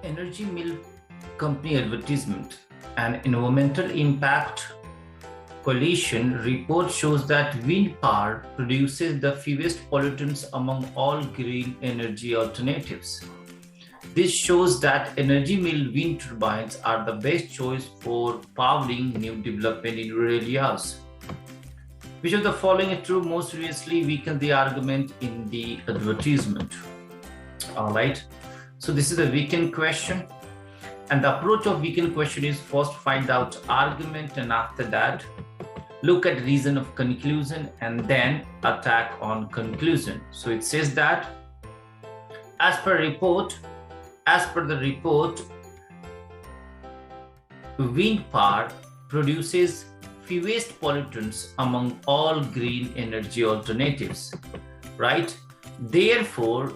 EnergyMill Company Advertisement, an environmental impact coalition report shows that wind power produces the fewest pollutants among all green energy alternatives. This shows that EnergyMill wind turbines are the best choice for powering new development in rural areas. Which of the following is true most seriously weakens the argument in the advertisement? All right. So this is a weekend question. And the approach of weekend question is first find out argument, and after that, look at reason of conclusion and then attack on conclusion. So it says that as per the report, wind power produces fewest pollutants among all green energy alternatives, right? Therefore,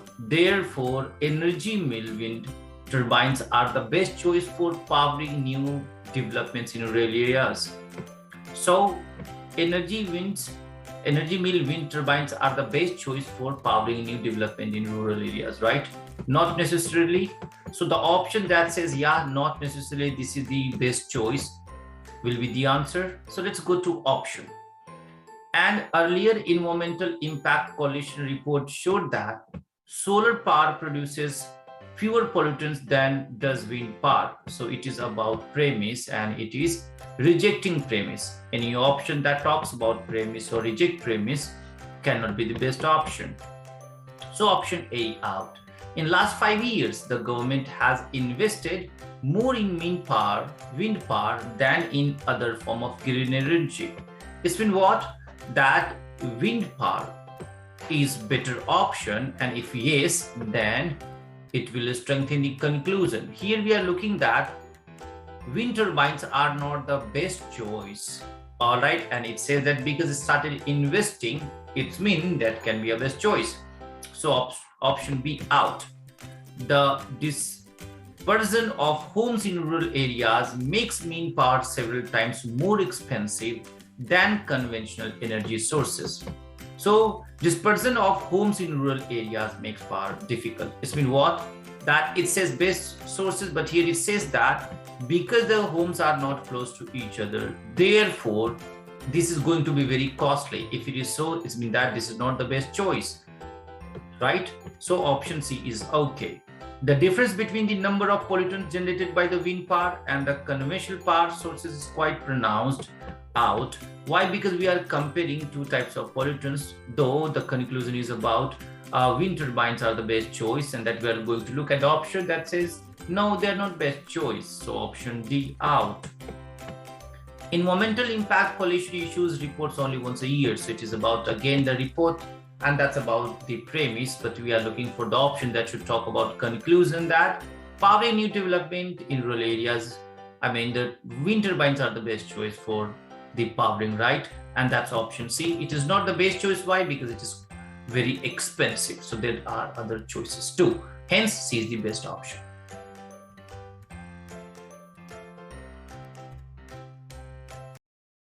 EnergyMill wind turbines are the best choice for powering new developments in rural areas. So, EnergyMill wind turbines are the best choice for powering new development in rural areas, right? Not necessarily. So the option that says, yeah, not necessarily this is the best choice will be the answer. So let's go to option. An earlier environmental impact coalition report showed that solar power produces fewer pollutants than does wind power. So it is about premise and it is rejecting premise. Any option that talks about premise or reject premise cannot be the best option. So option A out. In last 5 years, the government has invested more in wind power than in other form of green energy. It's been what? That wind power is better option, and if yes, then it will strengthen the conclusion. Here we are looking that wind turbines are not the best choice. All right, and it says that because it started investing, it means that can be a best choice. So option B out. The dispersion of homes in rural areas makes wind power several times more expensive than conventional energy sources. So dispersion of homes in rural areas makes power difficult. It's mean what? That it says best sources, but here it says that because the homes are not close to each other, therefore this is going to be very costly. If it is so, it means that this is not the best choice, right? So option C is okay. The difference between the number of pollutants generated by the wind power and the conventional power sources is quite pronounced out. Why? Because we are comparing two types of pollutants, though the conclusion is about wind turbines are the best choice, and that we are going to look at the option that says no, they are not best choice. So option D out. Environmental impact coalition issues reports only once a year. So it is about again the report, and that's about the premise, but we are looking for the option that should talk about conclusion that powering new development in rural areas. I mean, the wind turbines are the best choice for the powering, right? And that's option C. It is not the best choice. Why? Because it is very expensive. So there are other choices too. Hence, C is the best option.